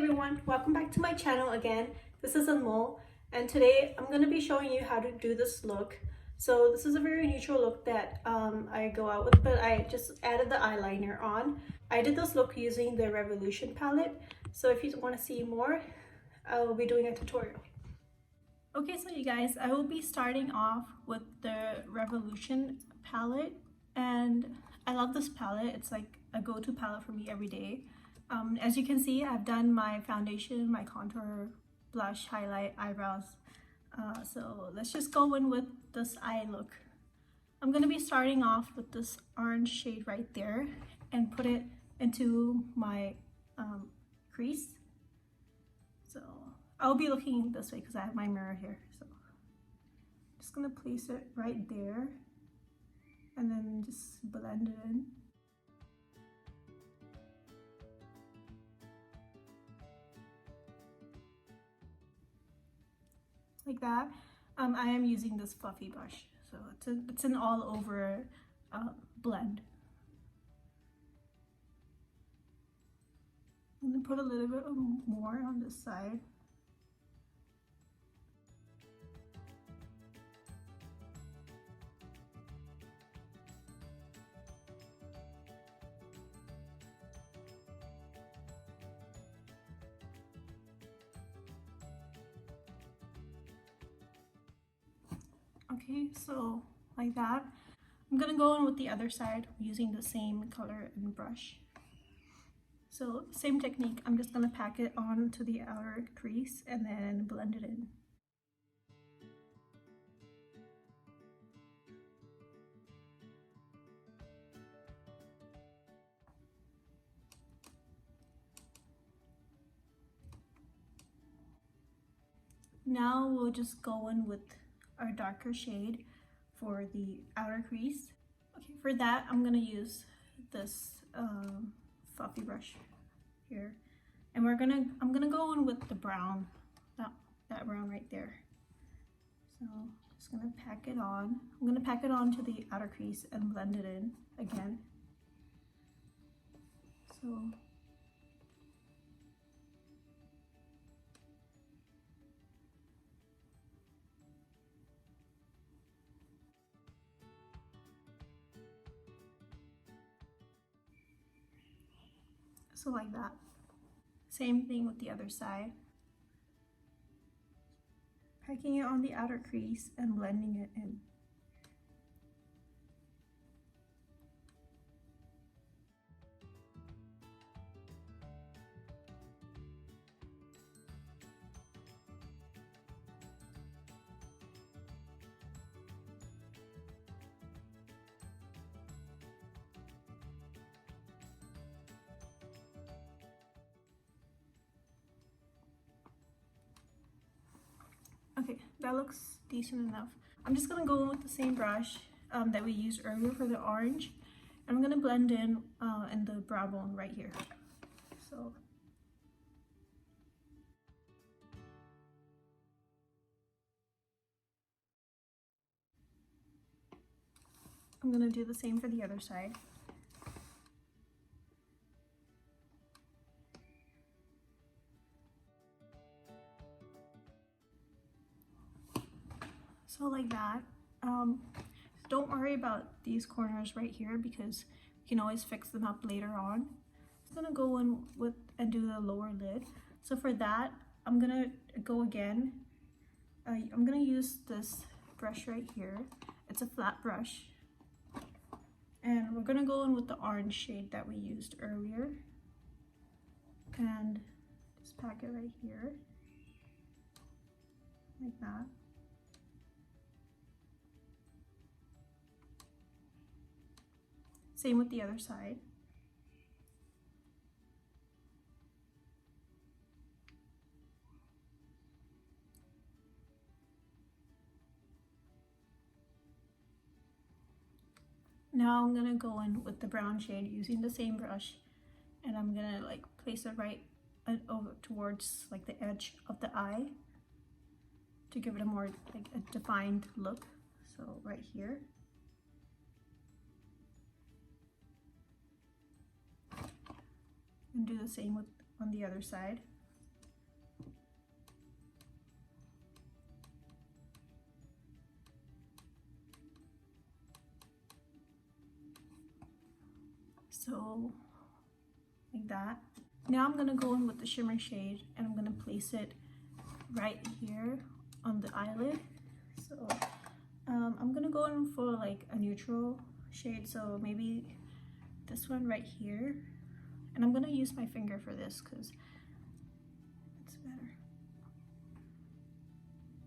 everyone, welcome back to my channel again. This is Anmol, and today I'm going to be showing you how to do this look. So this is a very neutral look that I go out with, but I just added the eyeliner on. I did this look using the Revolution palette, so if you want to see more, I will be doing a tutorial. Okay, so you guys, I will be starting off with the Revolution palette, and I love this palette. It's like a go-to palette for me every day. As you can see, I've done my foundation, my contour, blush, highlight, eyebrows. So let's just go in with this eye look. I'm going to be starting off with this orange shade right there and put it into my crease. So I'll be looking this way because I have my mirror here. So I'm just going to place it right there and then just blend it in. Like that. I am using this fluffy brush, so it's an all over blend. I'm gonna put a little bit more on this side. Okay, so like that. I'm gonna go in with the other side using the same color and brush. So same technique, I'm just gonna pack it onto the outer crease and then blend it in. Now we'll just go in with our darker shade for the outer crease. Okay, for that I'm gonna use this fluffy brush here, and I'm gonna go in with the brown, that brown right there. So just gonna pack it on. I'm gonna pack it onto the outer crease and blend it in again. So like that. Same thing with the other side. Packing it on the outer crease and blending it in. Okay, that looks decent enough. I'm just gonna go in with the same brush that we used earlier for the orange. And I'm gonna blend in the brow bone right here. So I'm gonna do the same for the other side. So like that. Don't worry about these corners right here because you can always fix them up later on. I'm just gonna go in with and do the lower lid. So for that, I'm gonna go again. I'm gonna use this brush right here. It's a flat brush. And we're gonna go in with the orange shade that we used earlier. And just pack it right here. Like that. Same with the other side. Now I'm gonna go in with the brown shade using the same brush, and I'm gonna like place it right over towards like the edge of the eye to give it a more like a defined look. So right here. And do the same with on the other side. So like that. Now I'm gonna go in with the shimmer shade and I'm gonna place it right here on the eyelid. So I'm gonna go in for like a neutral shade, so maybe this one right here. And I'm gonna use my finger for this because it's better.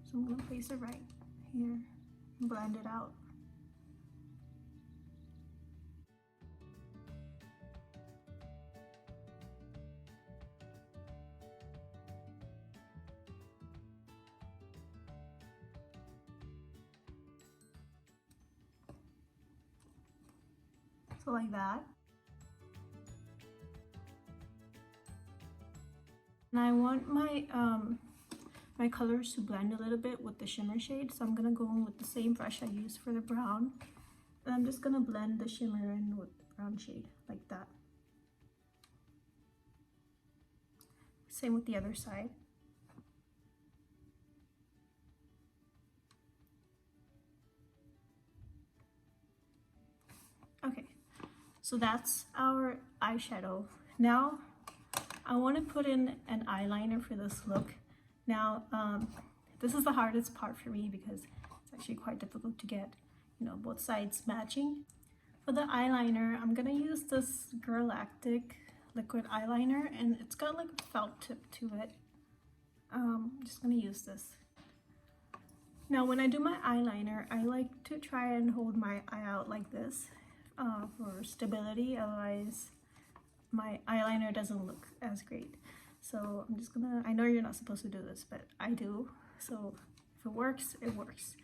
So I'm gonna place it right here and blend it out. So like that. And I want my my colors to blend a little bit with the shimmer shade, so I'm gonna go in with the same brush I used for the brown, and I'm just gonna blend the shimmer in with the brown shade like that. Same with the other side. Okay, so that's our eyeshadow. Now I want to put in an eyeliner for this look. Now this is the hardest part for me because it's actually quite difficult to get, you know, both sides matching. For the eyeliner, I'm gonna use this Galactic liquid eyeliner, and it's got like a felt tip to it. I'm just gonna use this. Now when I do my eyeliner, I like to try and hold my eye out like this for stability, otherwise my eyeliner doesn't look as great. So I'm just gonna, I know you're not supposed to do this, but I do. So if it works, it works.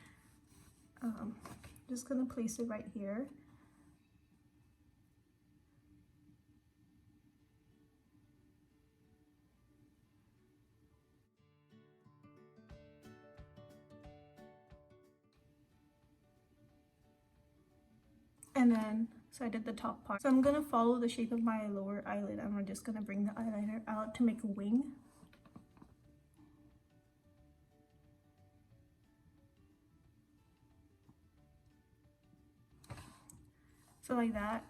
Just gonna place it right here. And then, so I did the top part. So I'm gonna follow the shape of my lower eyelid, and I'm just gonna bring the eyeliner out to make a wing. So like that.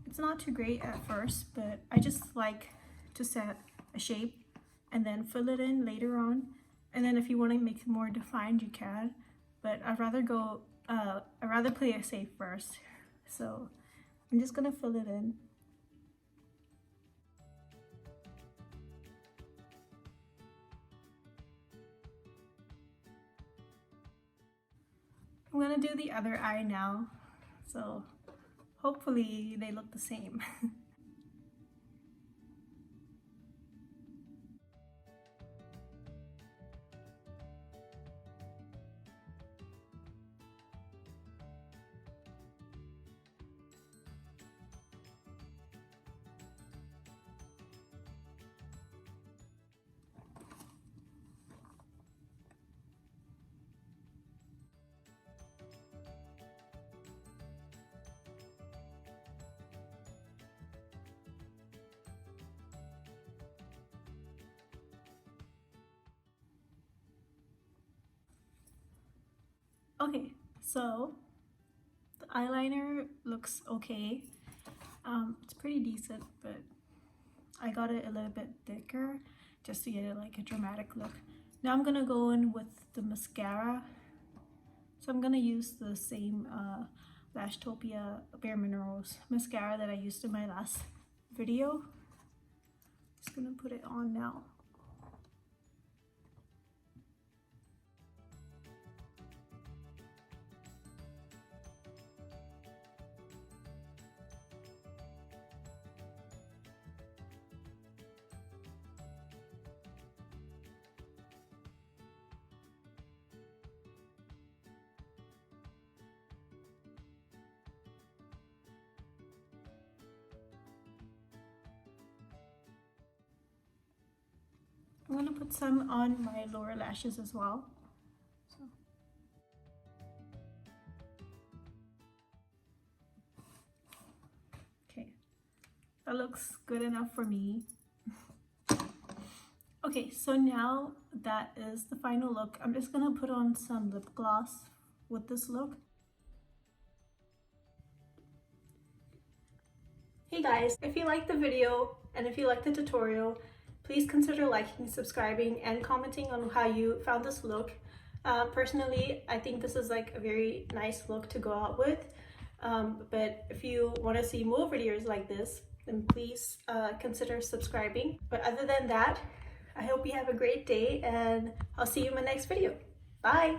It's not too great at first, but I just like to set a shape and then fill it in later on. And then if you want to make it more defined, you can. But I'd rather go, I'd rather play it safe first. So I'm just gonna fill it in. I'm gonna do the other eye now. So hopefully they look the same. Okay, so the eyeliner looks okay. It's pretty decent, but I got it a little bit thicker just to get it like a dramatic look. Now I'm gonna go in with the mascara. So I'm gonna use the same Lashtopia Bare Minerals mascara that I used in my last video. Just gonna put it on now. I'm gonna put some on my lower lashes as well. So. Okay, that looks good enough for me. Okay, so now that is the final look. I'm just gonna put on some lip gloss with this look. Hey Hey guys, if you liked the video and if you liked the tutorial, please consider liking, subscribing, and commenting on how you found this look. Personally, I think this is like a very nice look to go out with. But if you want to see more videos like this, then please consider subscribing. But other than that, I hope you have a great day and I'll see you in my next video. Bye!